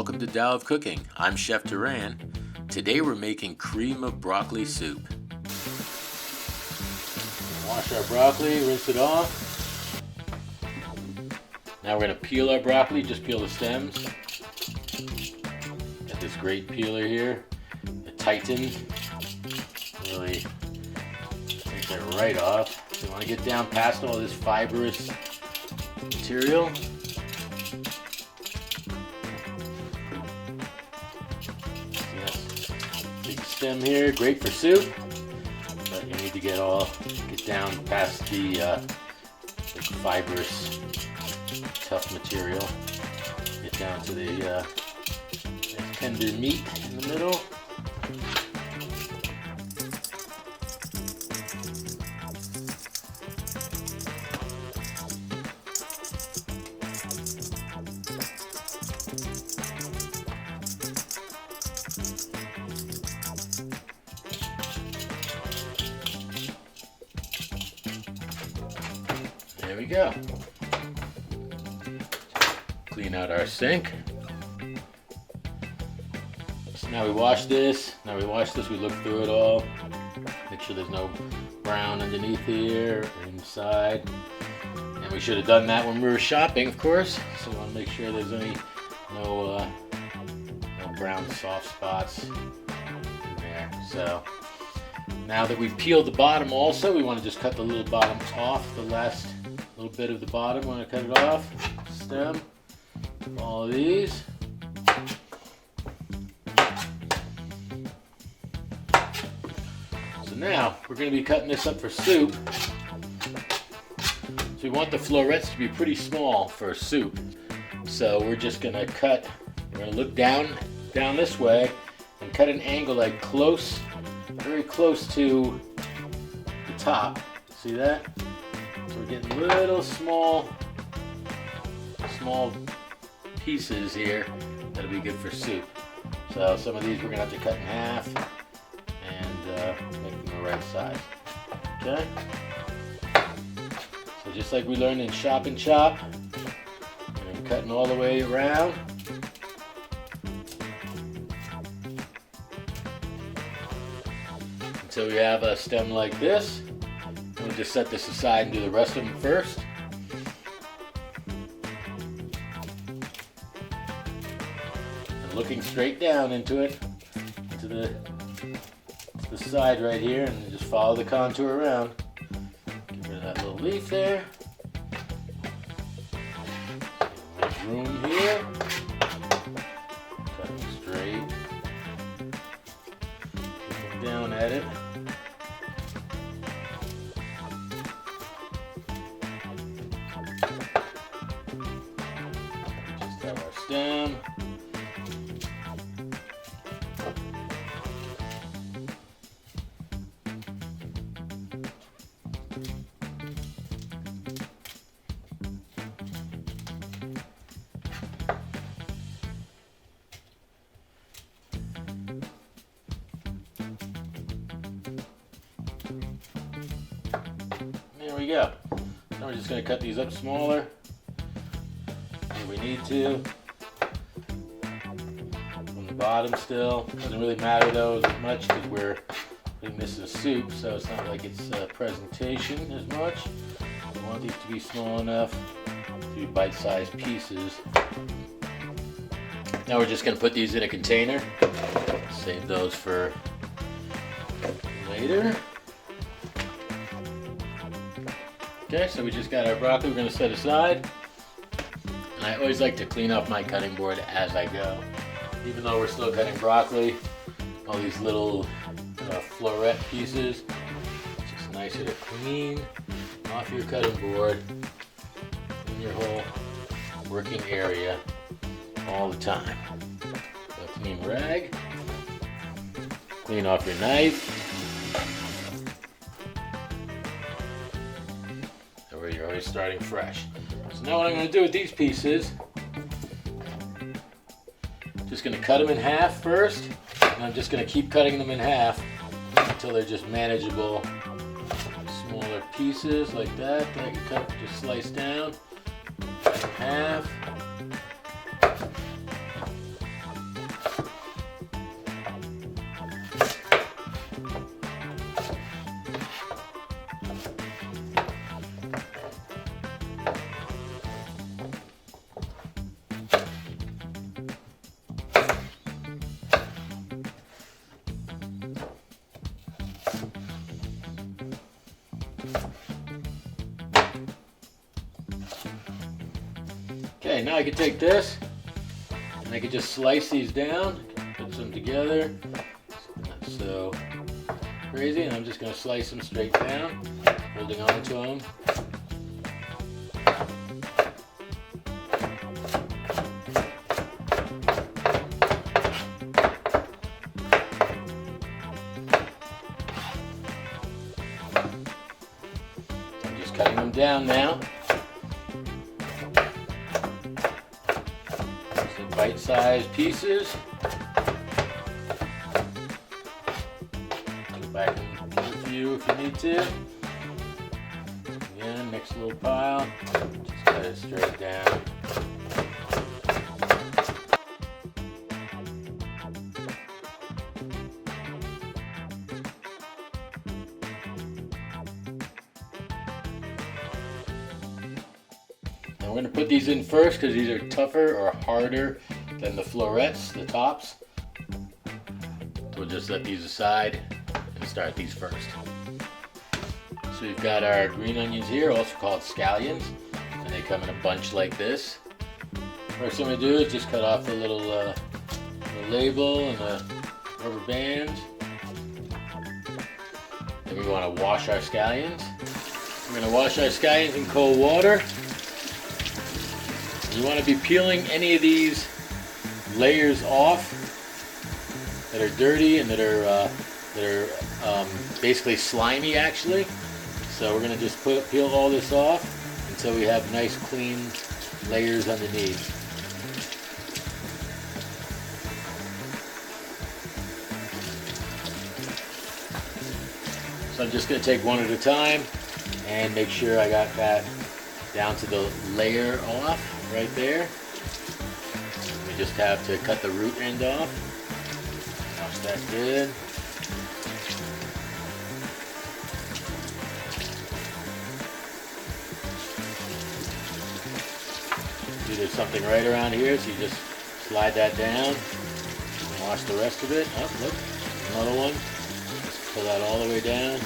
welcome to Tao of Cooking. I'm Chef Duran. Today we're making cream of broccoli soup. Wash our broccoli, rinse it off. Now we're going to peel our broccoli, just peel the stems. Got this great peeler here, a Titan. Really take that right off. So you want to get down past all this fibrous material. Big stem here, great for soup, but you need to get down past the fibrous, tough material. Get down to the tender meat in the middle. There we go. Clean out our sink. So now we wash this. We look through it all. Make sure there's no brown underneath here or inside. And we should have done that when we were shopping, of course. So we want to make sure there's no brown soft spots in there. So now that we've peeled the bottom also, we want to just cut the little bottoms off, the last little bit of the bottom. Want to cut it off, stem, all of these. So now we're going to be cutting this up for soup. So we want the florets to be pretty small for soup. So we're just going to cut, we're going to look down this way and cut an angle like close, very close to the top. See that? So we're getting little small pieces here that'll be good for soup. So some of these we're gonna have to cut in half and make them the right size. Okay? So just like we learned in Shop and Chop, I'm cutting all the way around. Until we have a stem like this. We'll just set this aside and do the rest of them first. And looking straight down into it, to the side right here, and just follow the contour around. Get rid of that little leaf there. Make room here. Cutting straight. Looking down at it. Stem. There we go. Now we're just going to cut these up smaller if we need to. Bottom still doesn't really matter though as much because we're doing this as soup, so it's not like it's presentation as much. We want these to be small enough to be bite-sized pieces. Now we're just going to put these in a container. Save those for later. Okay, so we just got our broccoli. We're going to set aside. And I always like to clean off my cutting board as I go. Even though we're still cutting broccoli, all these little floret pieces, it's just nicer to clean off your cutting board in your whole working area all the time. So clean rag, clean off your knife, that way you're always starting fresh. So now what I'm going to do with these pieces, just going to cut them in half first, and I'm just going to keep cutting them in half until they're just manageable, smaller pieces like that I can cut, just slice down, cut in half. Okay, now I can take this and I can just slice these down, put them together. Not so crazy, and I'm just going to slice them straight down, holding on to them. I'm just cutting them down now. Bite-sized pieces. Go back and get a few if you need to. Again, next little pile. Just cut it straight down. And we're going to put these in first because these are tougher or harder than the florets, the tops. So we'll just let these aside and start these first. So we've got our green onions here, also called scallions, and they come in a bunch like this. First thing we do is just cut off the little label and the rubber bands. Then we want to wash our scallions. We're going to wash our scallions in cold water. You want to be peeling any of these layers off that are dirty and that are basically slimy, actually. So we're going to just peel all this off until we have nice clean layers underneath. So I'm just going to take one at a time and make sure I got that down to the layer off right there. We just have to cut the root end off. Wash that good. See, there's something right around here, so you just slide that down. Wash the rest of it. Oh, look, another one. Just pull that all the way down.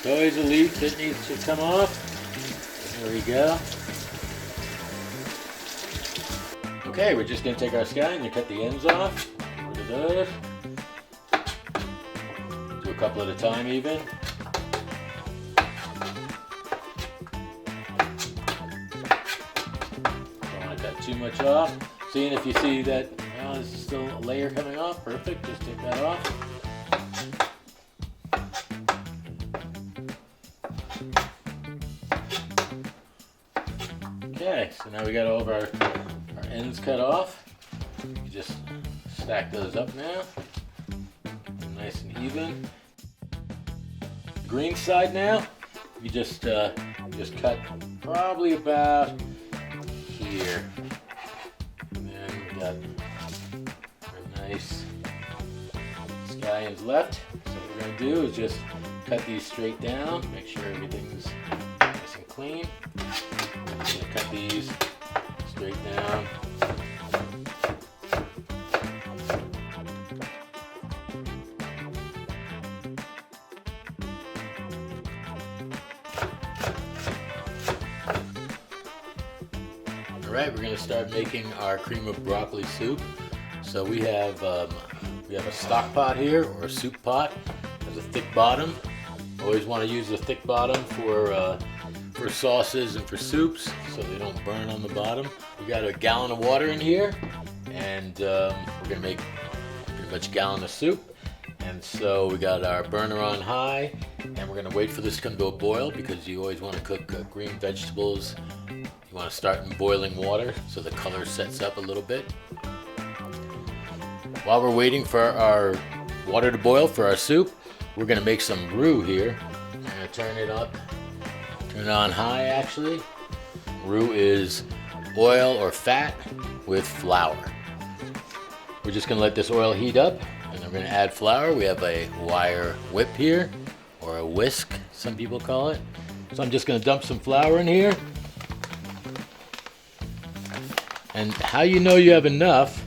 There's always a leaf that needs to come off. There we go. Okay, we're just going to take our scallion and cut the ends off. Get rid of those. Do a couple at a time even. Don't want to cut too much off. Seeing if you see that there's still a layer coming off, perfect. Just take that off. Okay, so now we got all of our ends cut off. You just stack those up now, nice and even. Green side now, you just cut probably about here. And then we got our nice scallions left. So what we're going to do is just cut these straight down, make sure everything's nice and clean. I'm going to cut these straight down. Alright, we're going to start making our cream of broccoli soup. So we have a stock pot here, or a soup pot. It has a thick bottom. Always want to use a thick bottom for sauces and for soups, so they don't burn on the bottom. We got a gallon of water in here, and we're gonna make pretty much a gallon of soup. And so we got our burner on high, and we're gonna wait for this to come to a boil, because you always want to cook green vegetables. You want to start in boiling water so the color sets up a little bit. While we're waiting for our water to boil for our soup, we're gonna make some roux here. I'm gonna turn it up. Turn it on high, actually. Roux is oil or fat with flour. we're just gonna let this oil heat up, and we're gonna add flour. We have a wire whip here, or a whisk, some people call it. So I'm just gonna dump some flour in here. And how you know you have enough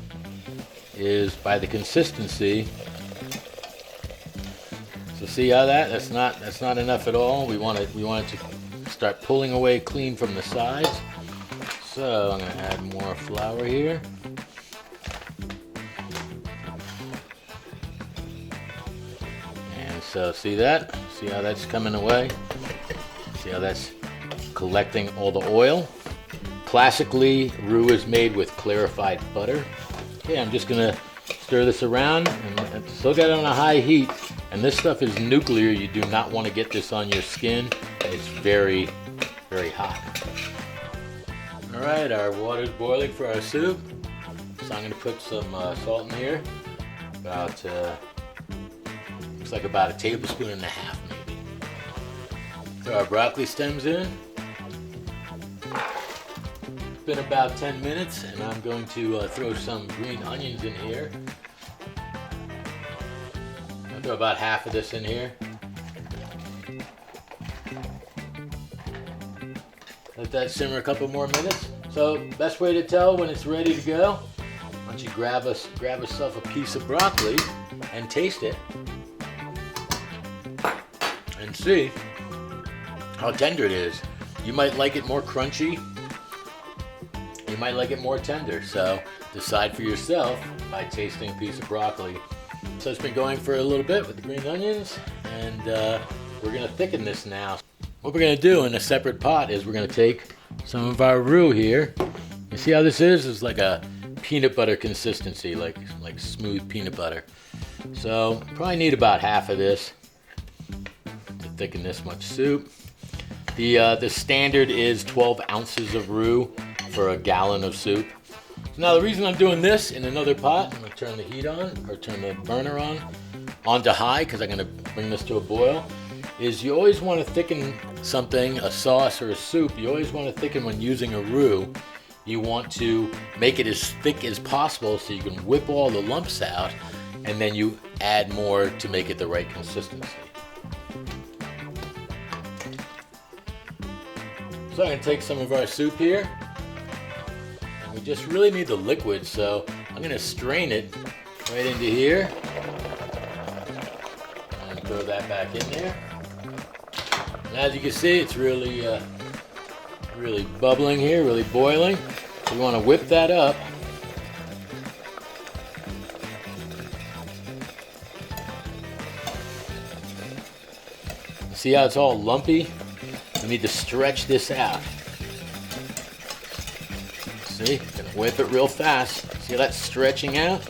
is by the consistency. So see how that's not enough at all. We want it to start pulling away clean from the sides. So I'm gonna add more flour here. And so see that? See how that's coming away? See how that's collecting all the oil? Classically, roux is made with clarified butter. Okay, I'm just gonna stir this around and still got it on a high heat. And this stuff is nuclear. You do not want to get this on your skin. It's very, very hot. All right, our water's boiling for our soup. So I'm gonna put some salt in here. About, looks like about a tablespoon and a half maybe. Throw our broccoli stems in. It's been about 10 minutes and I'm going to throw some green onions in here. I'll throw about half of this in here. Let that simmer a couple more minutes. So, best way to tell when it's ready to go, why don't you grab yourself a piece of broccoli and taste it and see how tender it is. You might like it more crunchy. You might like it more tender. So, decide for yourself by tasting a piece of broccoli. So it's been going for a little bit with the green onions, and we're gonna thicken this now. What we're gonna do in a separate pot is we're gonna take some of our roux here. You see how this is? It's like a peanut butter consistency, like smooth peanut butter. So probably need about half of this to thicken this much soup. The standard is 12 ounces of roux for a gallon of soup. Now the reason I'm doing this in another pot, I'm going to turn the heat on, or turn the burner on to high, because I'm going to bring this to a boil, is you always want to thicken something, a sauce or a soup, you always want to thicken when using a roux. You want to make it as thick as possible so you can whip all the lumps out, and then you add more to make it the right consistency. So I'm going to take some of our soup here. We just really need the liquid, so I'm going to strain it right into here and throw that back in there. And as you can see, it's really bubbling here, really boiling. So we want to whip that up. See how it's all lumpy? We need to stretch this out. See, gonna whip it real fast. See how that's stretching out?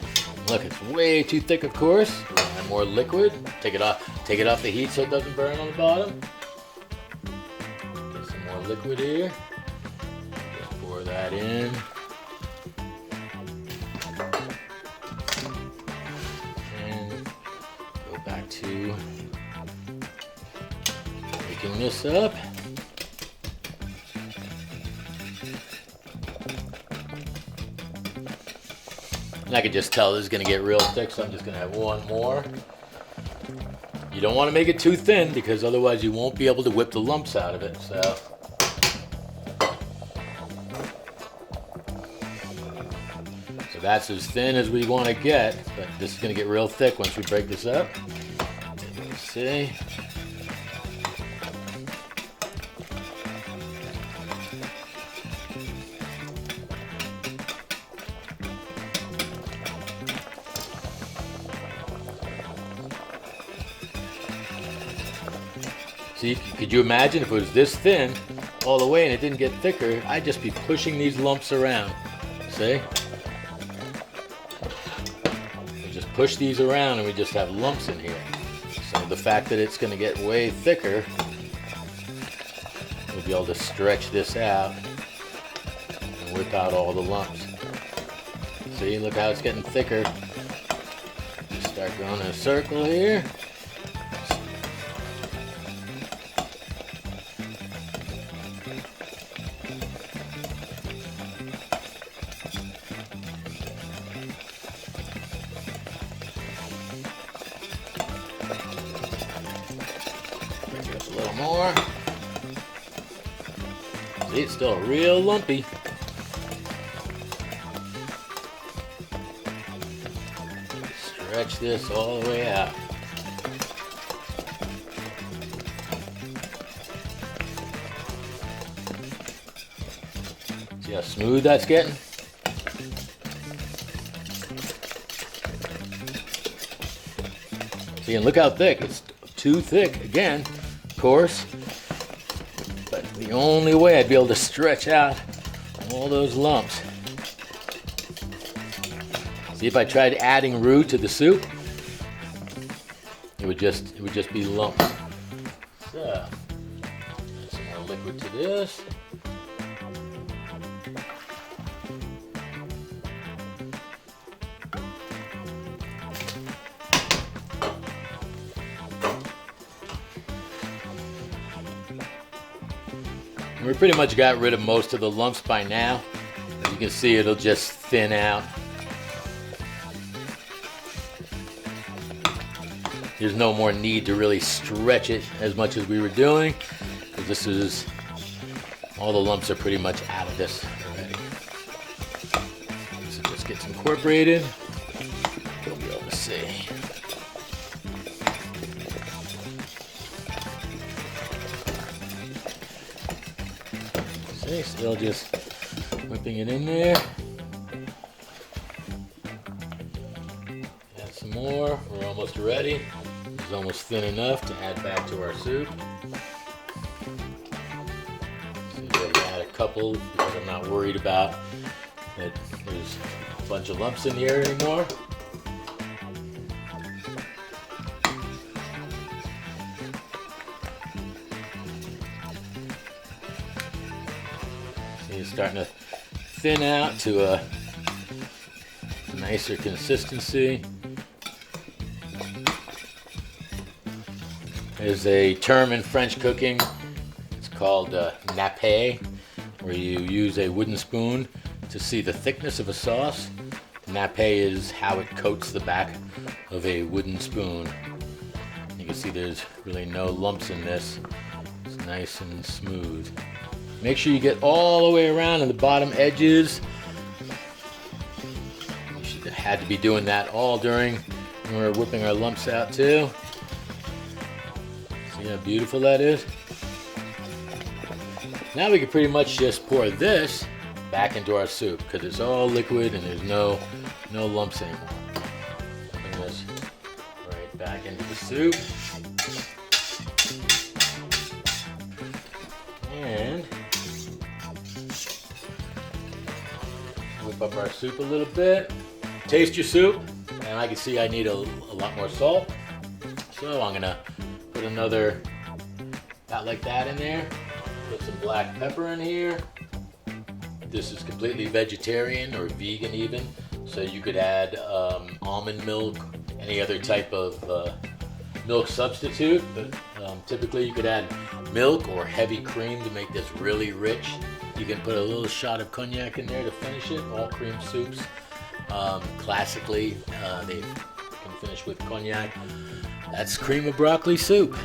Look, it's way too thick, of course. Add more liquid. Take it off the heat so it doesn't burn on the bottom. Get some more liquid here. Just pour that in. And go back to making this up. And I can just tell this is going to get real thick, so I'm just going to have one more. You don't want to make it too thin, because otherwise you won't be able to whip the lumps out of it. So that's as thin as we want to get, but this is going to get real thick once we break this up. You can see. See, could you imagine if it was this thin all the way and it didn't get thicker? I'd just be pushing these lumps around. See? We just push these around and we just have lumps in here. So the fact that it's going to get way thicker, we'll be able to stretch this out and whip out all the lumps. See, look how it's getting thicker. Just start going in a circle here. See, it's still real lumpy. Stretch this all the way out. See how smooth that's getting? See, and look how thick. It's too thick again, of course. But the only way I'd be able to stretch out all those lumps. See, if I tried adding roux to the soup, it would just be lumps. So, add some more liquid to this. We pretty much got rid of most of the lumps by now. As you can see, it'll just thin out. There's no more need to really stretch it as much as we were doing, because this is, all the lumps are pretty much out of this already. So it just gets incorporated. You'll be able to see. See, still just whipping it in there. Add some more. We're almost ready. It's almost thin enough to add back to our soup. So we'll add a couple because I'm not worried about that there's a bunch of lumps in here anymore. See, it's starting to thin out to a nicer consistency. There's a term in French cooking, it's called nappe, where you use a wooden spoon to see the thickness of a sauce. Nappe is how it coats the back of a wooden spoon. You can see there's really no lumps in this. It's nice and smooth. Make sure you get all the way around in the bottom edges. You should have had to be doing that all during when we were whipping our lumps out too. See how beautiful that is? Now we can pretty much just pour this back into our soup because it's all liquid and there's no lumps anymore. Putting this right back into the soup. And whip up our soup a little bit. Taste your soup, and I can see I need a lot more salt. So I'm gonna put another, about like that in there. Put some black pepper in here. This is completely vegetarian or vegan even, so you could add almond milk, any other type of milk substitute, but typically you could add milk or heavy cream to make this really rich. You can put a little shot of cognac in there to finish it. All cream soups, classically, they can finish with cognac. That's cream of broccoli soup.